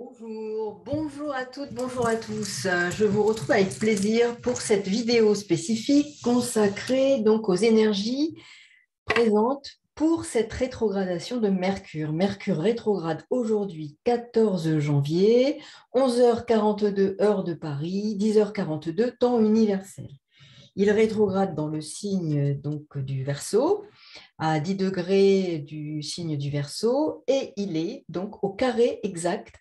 Bonjour à toutes, bonjour à tous. Je vous retrouve avec plaisir pour cette vidéo spécifique consacrée donc aux énergies présentes pour cette rétrogradation de Mercure. Mercure rétrograde aujourd'hui 14 janvier, 11h42 heure de Paris, 10h42 temps universel. Il rétrograde dans le signe donc du Verseau, à 10 degrés du signe du Verseau, et il est donc au carré exact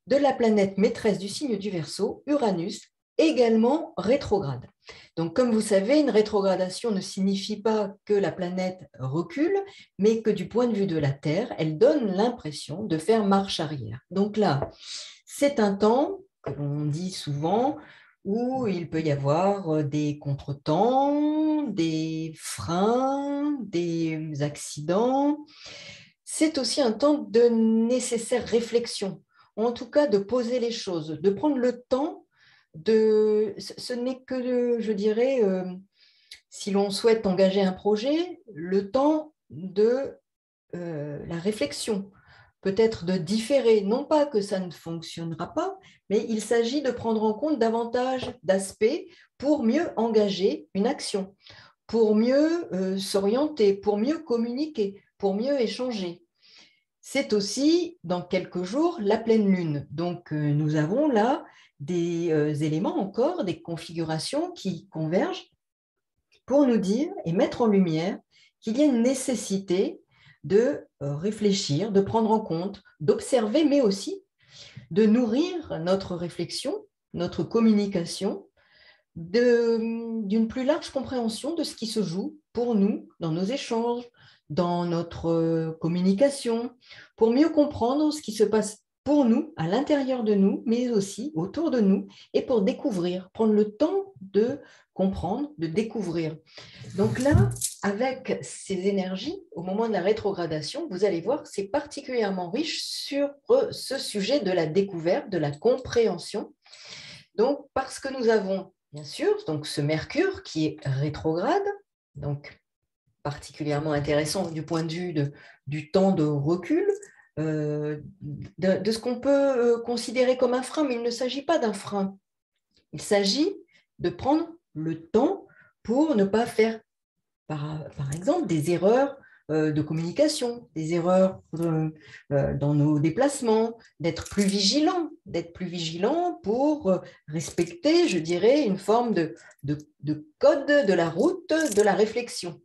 de la planète maîtresse du signe du Verseau, Uranus, également rétrograde. Donc, comme vous savez, une rétrogradation ne signifie pas que la planète recule, mais que du point de vue de la Terre, elle donne l'impression de faire marche arrière. Donc là, c'est un temps que l'on dit souvent où il peut y avoir des contretemps, des freins, des accidents. C'est aussi un temps de nécessaire réflexion, ou en tout cas de poser les choses, de prendre le temps de... Ce n'est que, je dirais, si l'on souhaite engager un projet, le temps de la réflexion, peut-être de différer, non pas que ça ne fonctionnera pas, mais il s'agit de prendre en compte davantage d'aspects pour mieux engager une action, pour mieux s'orienter, pour mieux communiquer, pour mieux échanger. C'est aussi, dans quelques jours, la pleine lune. Donc, nous avons là des éléments encore, des configurations qui convergent pour nous dire et mettre en lumière qu'il y a une nécessité de réfléchir, de prendre en compte, d'observer, mais aussi de nourrir notre réflexion, notre communication d'une plus large compréhension de ce qui se joue pour nous dans nos échanges, dans notre communication, pour mieux comprendre ce qui se passe pour nous, à l'intérieur de nous, mais aussi autour de nous, et pour découvrir, prendre le temps de comprendre, de découvrir. Donc là, avec ces énergies, au moment de la rétrogradation, vous allez voir, c'est particulièrement riche sur ce sujet de la découverte, de la compréhension. Donc, parce que nous avons, bien sûr, donc ce Mercure qui est rétrograde, donc particulièrement intéressant du point de vue du temps de recul, de ce qu'on peut considérer comme un frein, mais il ne s'agit pas d'un frein. Il s'agit de prendre le temps pour ne pas faire, par exemple, des erreurs de communication, des erreurs dans nos déplacements, d'être plus vigilant pour respecter, je dirais, une forme de code de la route, de la réflexion.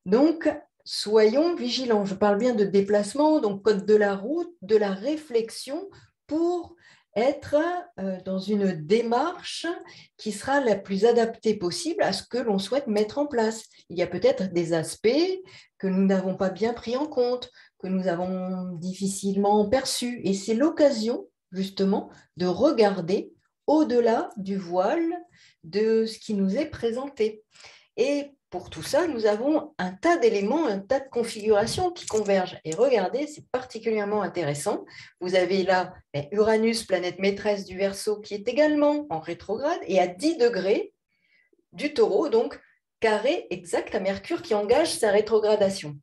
Donc, soyons vigilants. Je parle bien de déplacement, donc code de la route, de la réflexion pour être dans une démarche qui sera la plus adaptée possible à ce que l'on souhaite mettre en place. Il y a peut-être des aspects que nous n'avons pas bien pris en compte, que nous avons difficilement perçus. Et c'est l'occasion, justement, de regarder au-delà du voile de ce qui nous est présenté. Et pour tout ça, nous avons un tas d'éléments, un tas de configurations qui convergent. Et regardez, c'est particulièrement intéressant. Vous avez là Uranus, planète maîtresse du Verseau, qui est également en rétrograde et à 10 degrés du Taureau, donc carré exact à Mercure qui engage sa rétrogradation.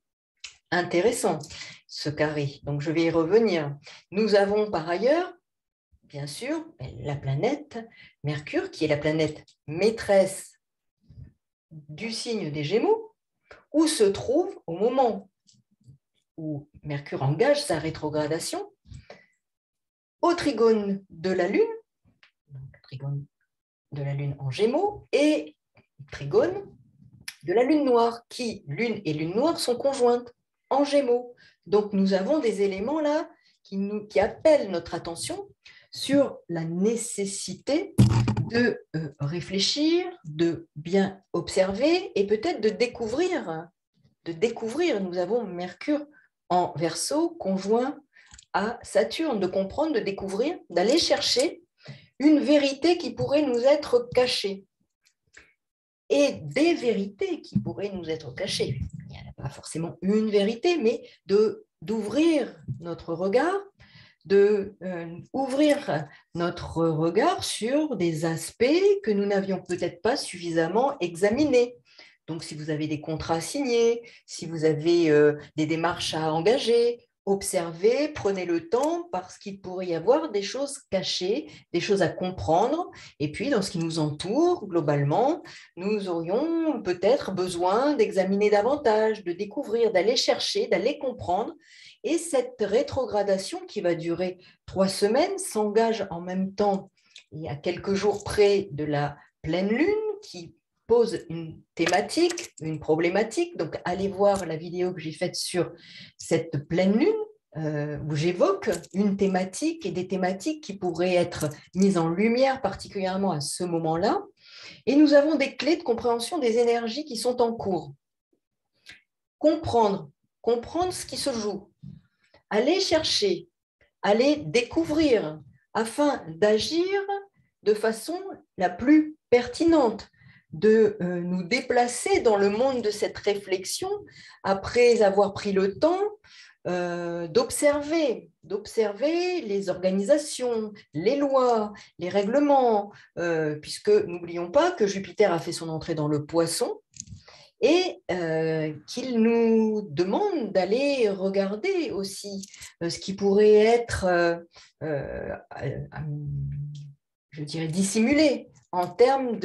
Intéressant, ce carré. Donc, je vais y revenir. Nous avons par ailleurs, bien sûr, la planète Mercure, qui est la planète maîtresse du signe des Gémeaux, où se trouve, au moment où Mercure engage sa rétrogradation, au trigone de la Lune, donc trigone de la Lune en Gémeaux, et trigone de la Lune noire, qui, Lune et Lune noire, sont conjointes en Gémeaux. Donc nous avons des éléments là qui appellent notre attention sur la nécessité de réfléchir, de bien observer et peut-être de découvrir. Nous avons Mercure en Verseau conjoint à Saturne, de comprendre, de découvrir, d'aller chercher une vérité qui pourrait nous être cachée et des vérités qui pourraient nous être cachées. Il n'y a pas forcément une vérité, mais d'ouvrir notre regard, ouvrir notre regard sur des aspects que nous n'avions peut-être pas suffisamment examinés. Donc, si vous avez des contrats à signer, si vous avez des démarches à engager, observez, prenez le temps parce qu'il pourrait y avoir des choses cachées, des choses à comprendre. Et puis, dans ce qui nous entoure, globalement, nous aurions peut-être besoin d'examiner davantage, de découvrir, d'aller chercher, d'aller comprendre. Et cette rétrogradation qui va durer 3 semaines s'engage en même temps, et à quelques jours près de la pleine lune, qui pose une thématique, une problématique. Donc, allez voir la vidéo que j'ai faite sur cette pleine lune, où j'évoque une thématique et des thématiques qui pourraient être mises en lumière, particulièrement à ce moment-là. Et nous avons des clés de compréhension des énergies qui sont en cours. Comprendre ce qui se joue, aller chercher, aller découvrir, afin d'agir de façon la plus pertinente, de nous déplacer dans le monde de cette réflexion après avoir pris le temps d'observer les organisations, les lois, les règlements, puisque n'oublions pas que Jupiter a fait son entrée dans le Poisson et qu'il nous demande d'aller regarder aussi ce qui pourrait être, je dirais, dissimulé en termes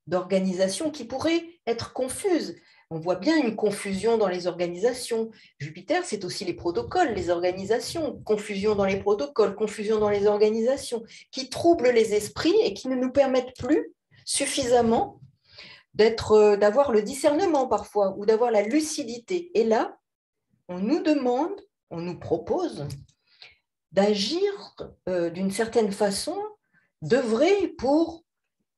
d'organisation qui pourrait être confuse. On voit bien une confusion dans les organisations. Jupiter, c'est aussi les protocoles, les organisations, confusion dans les protocoles, confusion dans les organisations, qui troublent les esprits et qui ne nous permettent plus suffisamment d'avoir le discernement parfois ou d'avoir la lucidité. Et là, on nous demande, on nous propose d'agir d'une certaine façon, d'œuvrer pour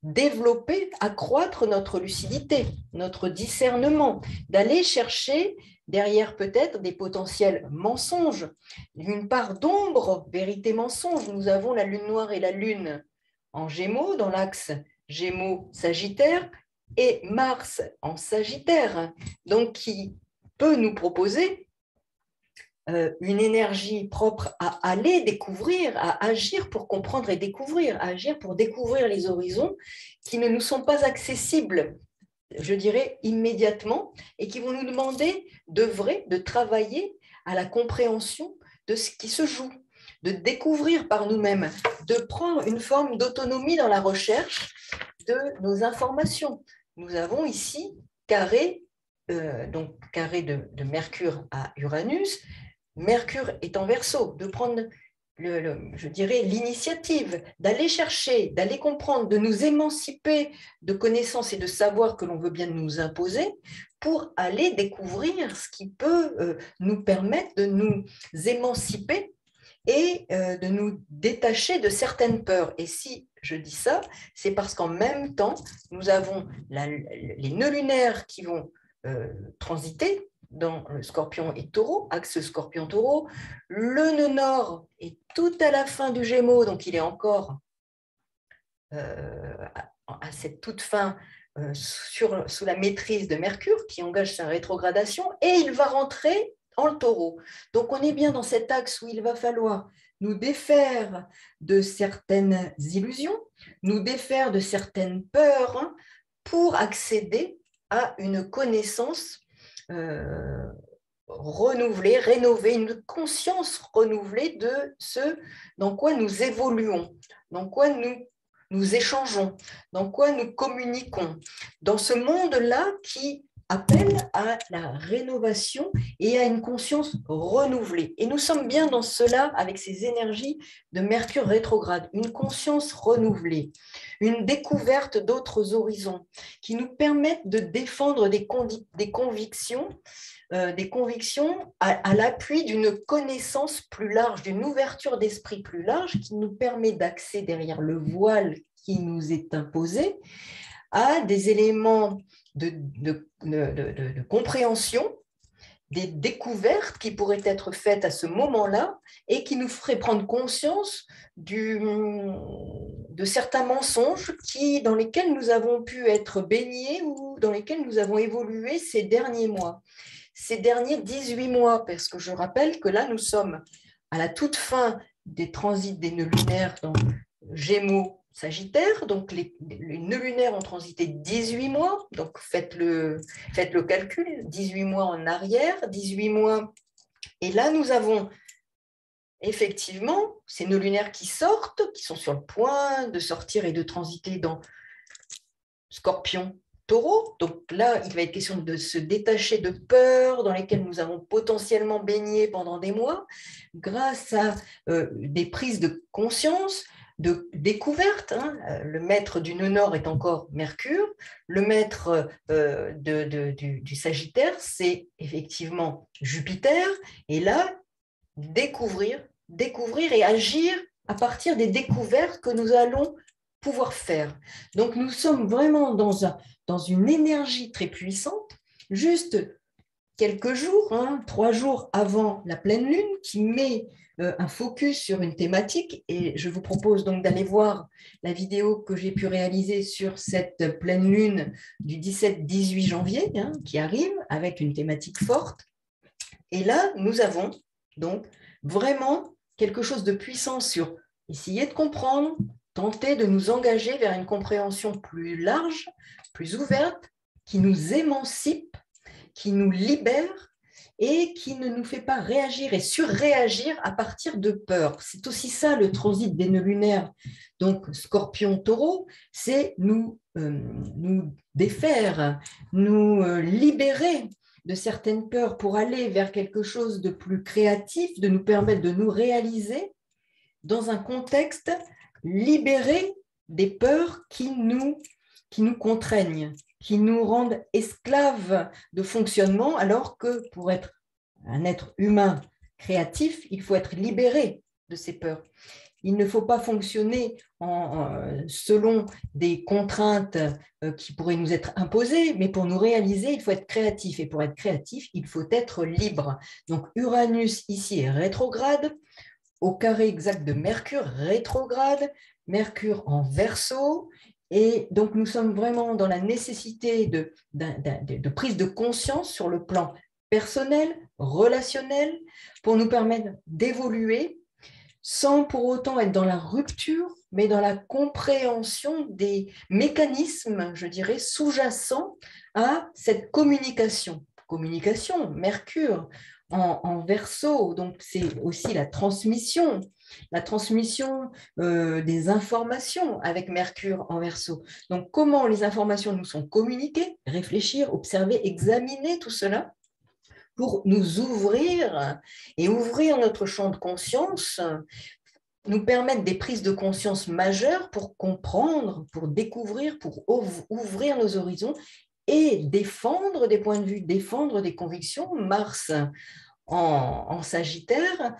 développer, accroître notre lucidité, notre discernement, d'aller chercher derrière peut-être des potentiels mensonges, une part d'ombre, vérité, mensonge. Nous avons la lune noire et la lune en Gémeaux, dans l'axe Gémeaux-Sagittaire, et Mars en Sagittaire, donc qui peut nous proposer une énergie propre à aller découvrir, à agir pour comprendre et découvrir, à agir pour découvrir les horizons qui ne nous sont pas accessibles, je dirais, immédiatement, et qui vont nous demander d'œuvrer, de travailler à la compréhension de ce qui se joue, de découvrir par nous-mêmes, de prendre une forme d'autonomie dans la recherche de nos informations. Nous avons ici carré, donc carré de Mercure à Uranus. Mercure est en Verseau, de prendre, je dirais, l'initiative, d'aller chercher, d'aller comprendre, de nous émanciper de connaissances et de savoirs que l'on veut bien nous imposer pour aller découvrir ce qui peut nous permettre de nous émanciper et de nous détacher de certaines peurs. Et si je dis ça, c'est parce qu'en même temps, nous avons les nœuds lunaires qui vont transiter dans le Scorpion et Taureau, axe Scorpion-Taureau. Le nœud nord est tout à la fin du Gémeaux, donc il est encore à cette toute fin sous la maîtrise de Mercure qui engage sa rétrogradation, et il va rentrer en Taureau. Donc on est bien dans cet axe où il va falloir nous défaire de certaines illusions, nous défaire de certaines peurs pour accéder à une connaissance renouvelée, rénovée, une conscience renouvelée de ce dans quoi nous évoluons, dans quoi nous échangeons, dans quoi nous communiquons, dans ce monde-là qui appelle à la rénovation et à une conscience renouvelée. Et nous sommes bien dans cela avec ces énergies de Mercure rétrograde, une conscience renouvelée, une découverte d'autres horizons qui nous permettent de défendre des convictions à l'appui d'une connaissance plus large, d'une ouverture d'esprit plus large qui nous permet d'accéder derrière le voile qui nous est imposé à des éléments de compréhension, des découvertes qui pourraient être faites à ce moment-là et qui nous feraient prendre conscience de certains mensonges dans lesquels nous avons pu être baignés ou dans lesquels nous avons évolué ces derniers mois. Ces derniers 18 mois, parce que je rappelle que là, nous sommes à la toute fin des transits des nœuds lunaires dans Gémeaux, Sagittaire, donc les nœuds lunaires ont transité 18 mois, donc faites le calcul, 18 mois en arrière, 18 mois, et là nous avons effectivement, ces nœuds lunaires qui sortent, qui sont sur le point de sortir et de transiter dans Scorpion, Taureau. Donc là, il va être question de se détacher de peurs dans lesquelles nous avons potentiellement baigné pendant des mois, grâce à des prises de conscience, de découverte. Hein. Le maître du nœud nord est encore Mercure. Le maître du Sagittaire, c'est effectivement Jupiter. Et là, découvrir et agir à partir des découvertes que nous allons pouvoir faire. Donc, nous sommes vraiment dans une énergie très puissante, juste quelques jours, 3 jours avant la pleine lune, qui met un focus sur une thématique. Et je vous propose donc d'aller voir la vidéo que j'ai pu réaliser sur cette pleine lune du 17-18 janvier, qui arrive avec une thématique forte. Et là, nous avons donc vraiment quelque chose de puissant sur essayer de comprendre, tenter de nous engager vers une compréhension plus large, plus ouverte, qui nous émancipe, qui nous libère et qui ne nous fait pas réagir et surréagir à partir de peur. C'est aussi ça le transit des nœuds lunaires. Donc, Scorpion-Taureau, c'est nous défaire, nous libérer de certaines peurs pour aller vers quelque chose de plus créatif, de nous permettre de nous réaliser dans un contexte libéré des peurs qui nous contraignent, qui nous rendent esclaves de fonctionnement, alors que pour être un être humain créatif, il faut être libéré de ces peurs. Il ne faut pas fonctionner selon des contraintes qui pourraient nous être imposées, mais pour nous réaliser, il faut être créatif. Et pour être créatif, il faut être libre. Donc Uranus ici est rétrograde, au carré exact de Mercure rétrograde, Mercure en Verseau. Et donc nous sommes vraiment dans la nécessité de prise de conscience sur le plan personnel, relationnel, pour nous permettre d'évoluer sans pour autant être dans la rupture, mais dans la compréhension des mécanismes, je dirais, sous-jacents à cette communication. Communication, Mercure en Verseau, donc c'est aussi la transmission des informations avec Mercure en Verseau. Donc comment les informations nous sont communiquées, réfléchir, observer, examiner tout cela, pour nous ouvrir et ouvrir notre champ de conscience, nous permettre des prises de conscience majeures pour comprendre, pour découvrir, pour ouvrir nos horizons et défendre des points de vue, défendre des convictions. Mars en Sagittaire,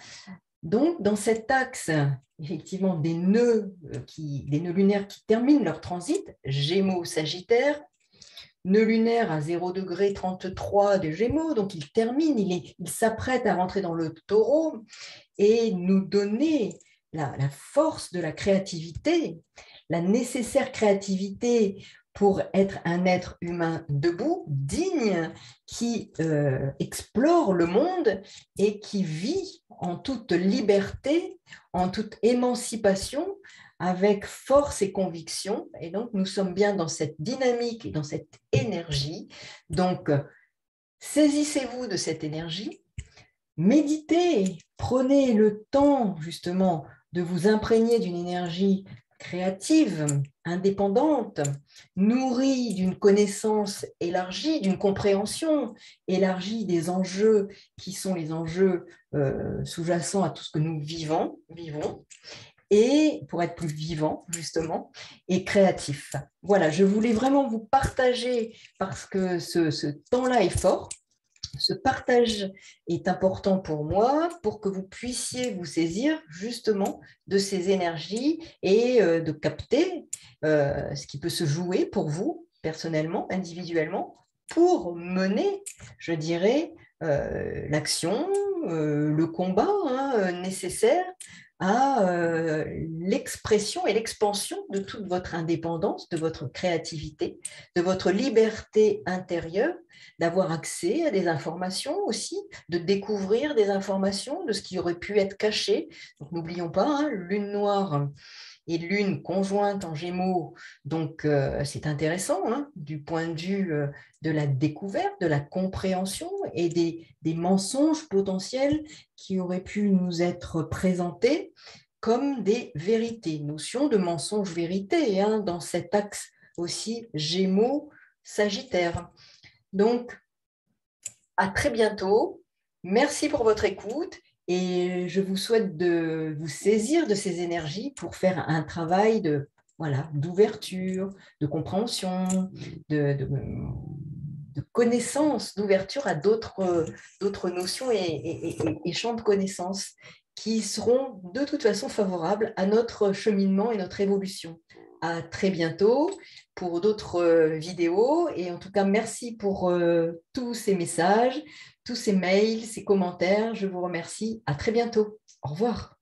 donc dans cet axe, effectivement, des nœuds lunaires qui terminent leur transit, Gémeaux, Sagittaire, nœud lunaire à 0°33 des Gémeaux, donc il termine, il s'apprête à rentrer dans le Taureau et nous donner la force de la créativité, la nécessaire créativité pour être un être humain debout, digne, qui explore le monde et qui vit en toute liberté, en toute émancipation, avec force et conviction. Et donc, nous sommes bien dans cette dynamique et dans cette énergie. Donc, saisissez-vous de cette énergie, méditez, prenez le temps, justement, de vous imprégner d'une énergie créative, indépendante, nourrie d'une connaissance élargie, d'une compréhension élargie des enjeux qui sont les enjeux sous-jacents à tout ce que nous vivons, et pour être plus vivant, justement, et créatif. Voilà, je voulais vraiment vous partager, parce que ce temps-là est fort, ce partage est important pour moi, pour que vous puissiez vous saisir justement de ces énergies et de capter ce qui peut se jouer pour vous, personnellement, individuellement, pour mener, je dirais, l'action, le combat nécessaire à l'expression et l'expansion de toute votre indépendance, de votre créativité, de votre liberté intérieure, d'avoir accès à des informations aussi, de découvrir des informations de ce qui aurait pu être caché. Donc n'oublions pas, lune noire et Lune conjointe en Gémeaux. Donc, c'est intéressant hein, du point de vue de la découverte, de la compréhension et des mensonges potentiels qui auraient pu nous être présentés comme des vérités. Notion de mensonge-vérité hein, dans cet axe aussi Gémeaux-Sagittaire. Donc, à très bientôt. Merci pour votre écoute et je vous souhaite de vous saisir de ces énergies pour faire un travail de voilà, d'ouverture, de compréhension, de connaissance, d'ouverture à d'autres notions et champs de connaissances qui seront de toute façon favorables à notre cheminement et notre évolution. À très bientôt pour d'autres vidéos. Et en tout cas, merci pour tous ces messages, tous ces mails, ces commentaires. Je vous remercie. À très bientôt. Au revoir.